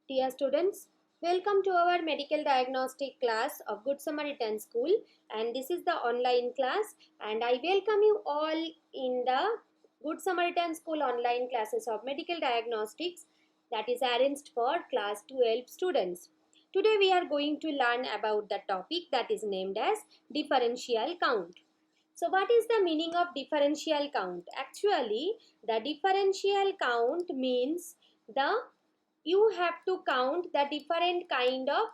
Dear students, welcome to our medical diagnostic class of Good Samaritan School, and this is the online class, and I welcome you all in the Good Samaritan School online classes of medical diagnostics that is arranged for class 12 students. Today we are going to learn about the topic that is named as differential count. So what is the meaning of differential count? Actually, the differential count means the you have to count the different kind of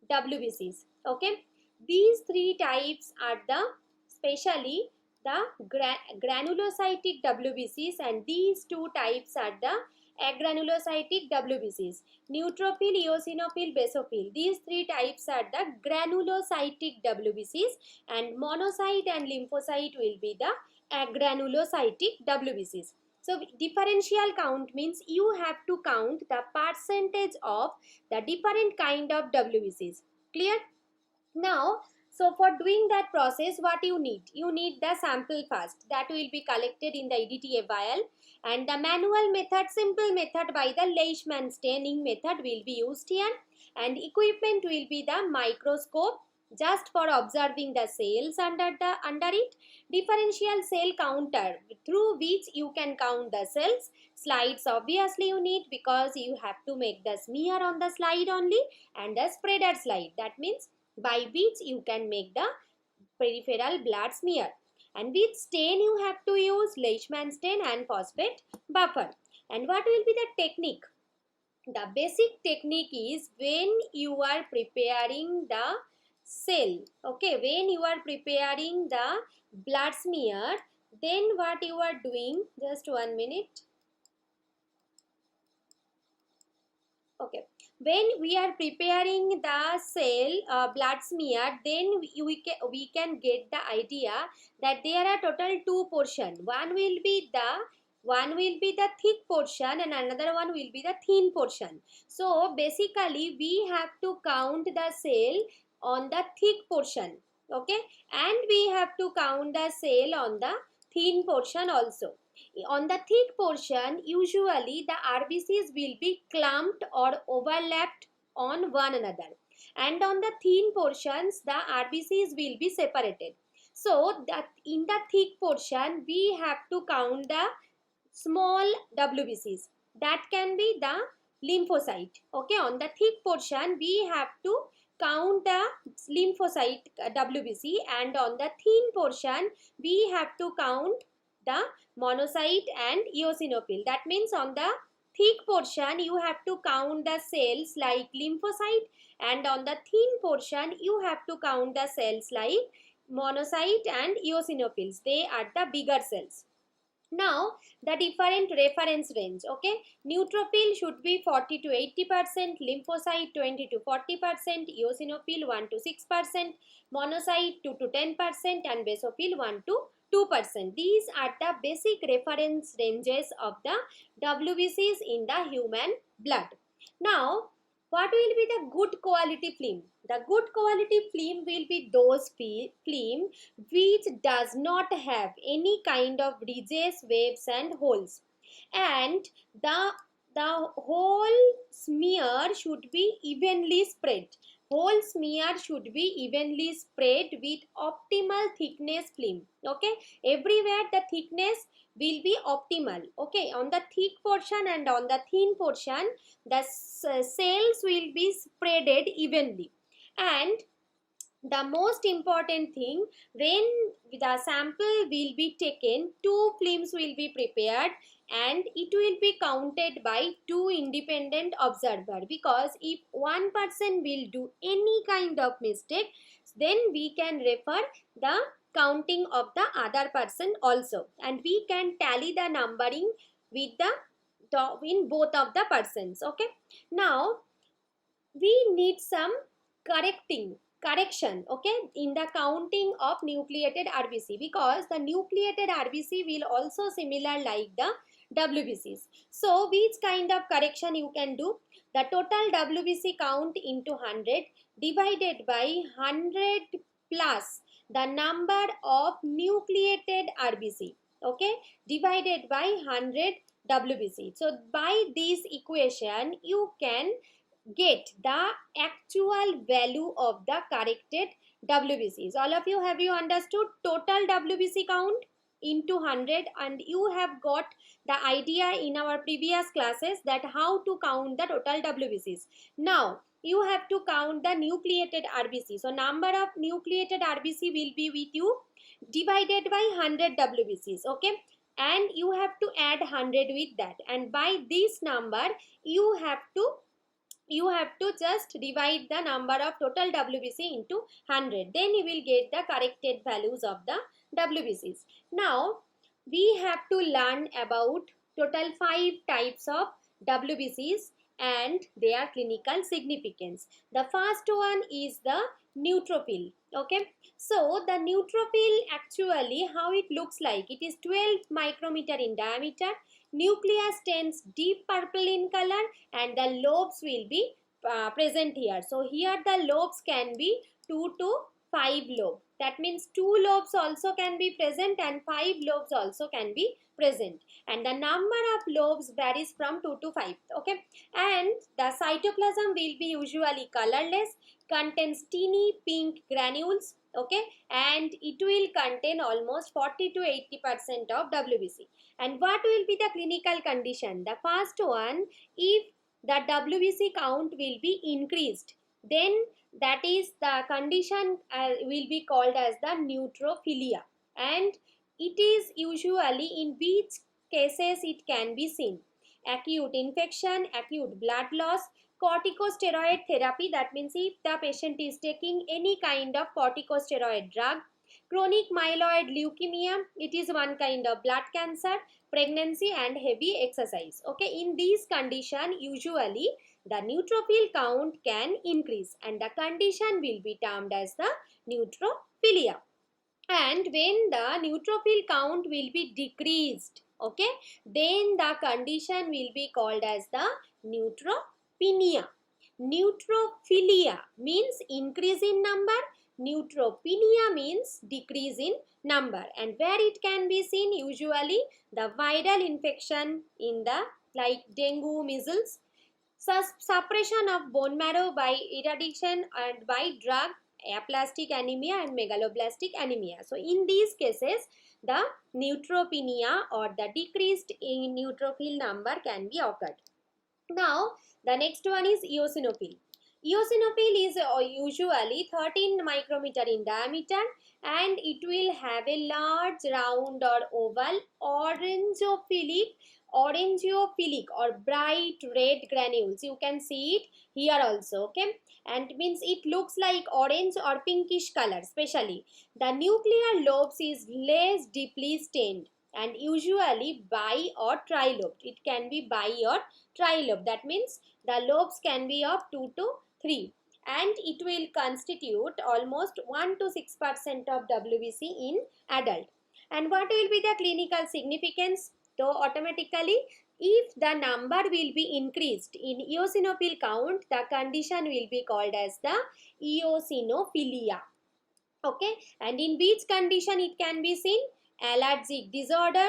WBCs. Okay, these three types are the specially the granulocytic WBCs, and these two types are the agranulocytic WBCs. Neutrophil, eosinophil, basophil. These three types are the granulocytic WBCs, and monocyte and lymphocyte will be the agranulocytic WBCs. So differential count means you have to count the percentage of the different kind of WBCs. Clear? Now, so for doing that process, what you need? You need the sample first that will be collected in the EDTA vial, and the manual method, simple method by the Leishman staining method will be used here, and equipment will be the microscope just for observing the cells under it, differential cell counter through which you can count the cells, slides obviously you need because you have to make the smear on the slide only, and the spreader slide, that means by which you can make the peripheral blood smear. And with stain you have to use Leishman stain and phosphate buffer. And what will be the technique? The basic technique is when you are preparing the cell, okay, when you are preparing the blood smear, then what you are doing, just 1 minute. Okay, when we are preparing the cell blood smear, then we can get the idea that there are total two portion. One will be the thick portion and another one will be the thin portion. So basically we have to count the cell on the thick portion, okay, and we have to count the cell on the thin portion also. On the thick portion, usually the RBCs will be clumped or overlapped on one another, and on the thin portions the RBCs will be separated. So that in the thick portion we have to count the small WBCs, that can be the lymphocyte. Okay, on the thick portion we have to count the lymphocyte WBC, and on the thin portion we have to count the monocyte and eosinophil. That means on the thick portion you have to count the cells like lymphocyte, and on the thin portion you have to count the cells like monocyte and eosinophils. They are the bigger cells. Now the different reference range, okay, neutrophil should be 40 to 80%, lymphocyte 20 to 40%, eosinophil 1 to 6%, monocyte 2 to 10%, and basophil 1 to 2%. These are the basic reference ranges of the WBCs in the human blood. Now what will be the good quality film? The good quality film will be those film which does not have any kind of ridges, waves and holes, and the whole smear should be evenly spread. Whole smear should be evenly spread with optimal thickness film. Okay, everywhere the thickness will be optimal. Okay, on the thick portion and on the thin portion the cells will be spreaded evenly. And the most important thing, when the sample will be taken, two films will be prepared and it will be counted by two independent observer, because if one person will do any kind of mistake, then we can refer the counting of the other person also, and we can tally the numbering with the in both of the persons. Okay, now we need some correction, okay, in the counting of nucleated RBC, because the nucleated RBC will also similar like the WBCs. So which kind of correction you can do? The total WBC count into 100 divided by 100 plus the number of nucleated RBC, okay, divided by 100 WBC. So by this equation you can get the actual value of the corrected WBCs. All of you, have you understood total WBC count into 100, and you have got the idea in our previous classes that how to count the total WBCs. Now you have to count the nucleated RBC. So number of nucleated RBC will be with you divided by 100 WBCs, okay, and you have to add 100 with that, and by this number you have to just divide the number of total WBC into 100. Then you will get the corrected values of the WBCs. Now we have to learn about total 5 types of WBCs and their clinical significance. The first one is the neutrophil. Okay, so the neutrophil, actually how it looks like, it is 12 micrometer in diameter. Nucleus turns deep purple in color, and the lobes will be present here. So here the lobes can be 2 to 5 lobes. That means 2 lobes also can be present and 5 lobes also can be present. And the number of lobes varies from 2 to 5. Okay. And the cytoplasm will be usually colorless, contains teeny pink granules. Okay. And it will contain almost 40 to 80% of WBC. And what will be the clinical condition? The first one, if the WBC count will be increased, then that is the condition will be called as the neutrophilia. And it is usually in which cases it can be seen: acute infection, acute blood loss, corticosteroid therapy, that means if the patient is taking any kind of corticosteroid drug, chronic myeloid leukemia, it is one kind of blood cancer, pregnancy and heavy exercise. Okay, in these condition usually the neutrophil count can increase and the condition will be termed as the neutrophilia. And when the neutrophil count will be decreased, okay, then the condition will be called as the neutropenia. Neutrophilia means increase in number, neutropenia means decrease in number. And where it can be seen, usually the viral infection in the like dengue, measles, suppression of bone marrow by irradiation and by drug, aplastic anemia and megaloblastic anemia. So in these cases the neutropenia or the decreased in neutrophil number can be occurred. Now the next one is eosinophil. Eosinophil is usually 13 micrometer in diameter, and it will have a large round or oval orangeophilic or bright red granules. You can see it here also, okay, and means it looks like orange or pinkish color. Especially the nuclear lobes is less deeply stained and usually bi or trilobed. It can be bi or trilobed. That means the lobes can be of 2 to 3, and it will constitute almost 1 to 6% of WBC in adult. And what will be the clinical significance? So automatically, if the number will be increased in eosinophil count, the condition will be called as the eosinophilia. Okay, and in which condition it can be seen? Allergic disorder,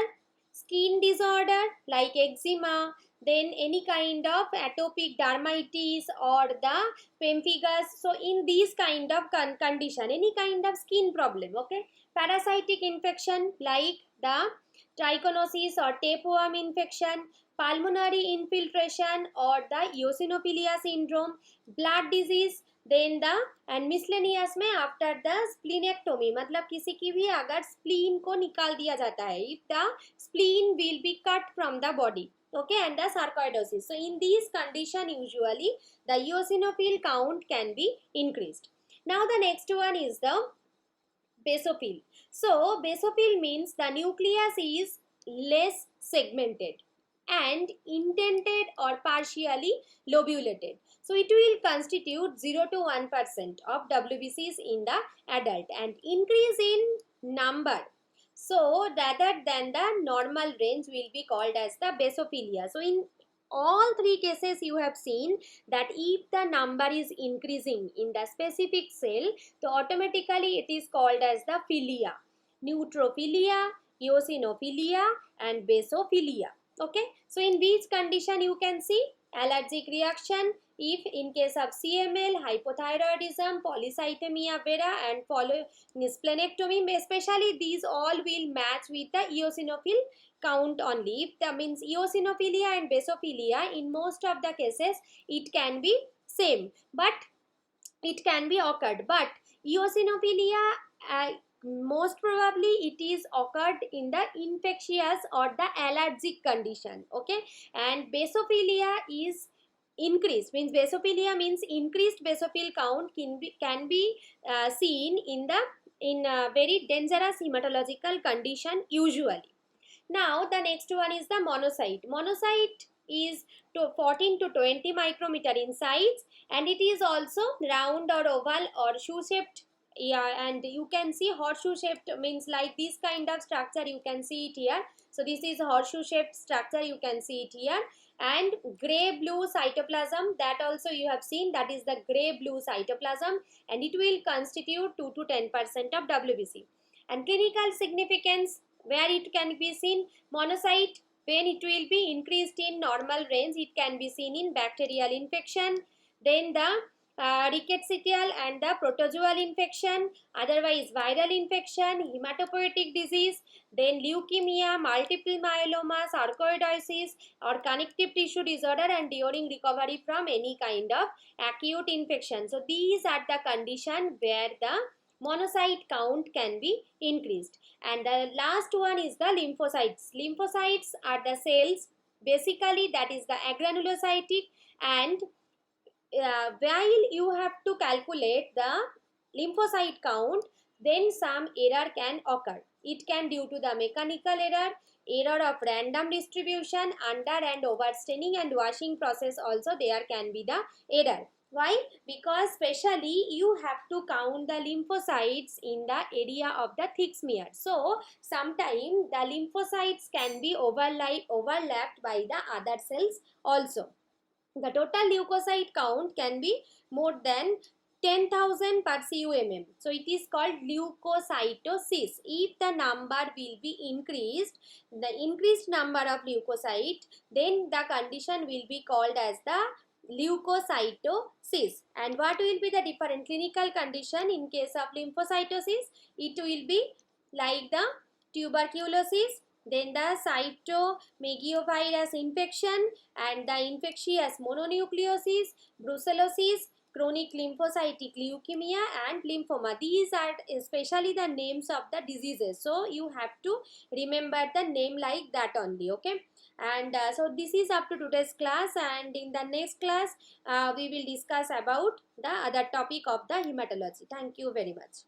skin disorder like eczema, then any kind of atopic dermatitis or the pemphigus. So in these kind of condition, any kind of skin problem, okay, parasitic infection like the trichinosis or tapeworm infection, pulmonary infiltration or the eosinophilia syndrome, blood disease, then the and miscellaneous में after the splenectomy, मतलब किसी की भी अगर spleen को निकाल दिया जाता है, if the spleen will be cut from the body, okay, and the sarcoidosis. So in these condition usually the eosinophil count can be increased. Now the next one is the basophil. So basophil means the nucleus is less segmented and indented or partially lobulated. So it will constitute 0 to 1% of WBCs in the adult and increase in number. So rather than the normal range will be called as the basophilia. So in all three cases you have seen that if the number is increasing in the specific cell, so automatically it is called as the philia: neutrophilia, eosinophilia and basophilia. Okay, so in which condition you can see? allergic reaction if in case of CML, hypothyroidism, polycythemia vera and following splenectomy. Especially these all will match with the eosinophil count only. If that means eosinophilia and basophilia, in most of the cases it can be same, but it can be occurred. But eosinophilia, most probably it is occurred in the infectious or the allergic condition. Okay, and basophilia is increased, means basophilia means increased basophil count can be seen in a very dangerous hematological condition usually. Now the next one is the monocyte. Monocyte is to 14 to 20 micrometer in size, and it is also round or oval or shoe shaped. Yeah, and you can see horseshoe shaped, means like this kind of structure you can see it here. So this is horseshoe shaped structure, you can see it here. And gray blue cytoplasm, that also you have seen, that is the gray blue cytoplasm, and it will constitute 2 to 10% of WBC. And clinical significance, where it can be seen, monocyte, when it will be increased in normal range, it can be seen in bacterial infection, then the rickettsial and the protozoal infection, otherwise viral infection, hematopoietic disease, then leukemia, multiple myeloma, sarcoidosis or connective tissue disorder, and during recovery from any kind of acute infection. So these are the condition where the monocyte count can be increased. And the last one is the lymphocytes. Lymphocytes are the cells basically that is the agranulocytic, and while you have to calculate the lymphocyte count, then some error can occur. It can due to the mechanical error, error of random distribution, under and overstaining and washing process also there can be the error. Why? Because specially you have to count the lymphocytes in the area of the thick smear. So sometimes the lymphocytes can be overlapped by the other cells also. The total leukocyte count can be more than 10,000 per CUMM. So it is called leukocytosis. If the number will be increased, the increased number of leukocyte, then the condition will be called as the leukocytosis. And what will be the different clinical condition in case of lymphocytosis? It will be like the tuberculosis, then the cytomegalovirus infection, and the infectious mononucleosis, brucellosis, chronic lymphocytic leukemia and lymphoma. These are especially the names of the diseases. So you have to remember the name like that only. Okay. And so this is up to today's class, and in the next class we will discuss about the other topic of the hematology. Thank you very much.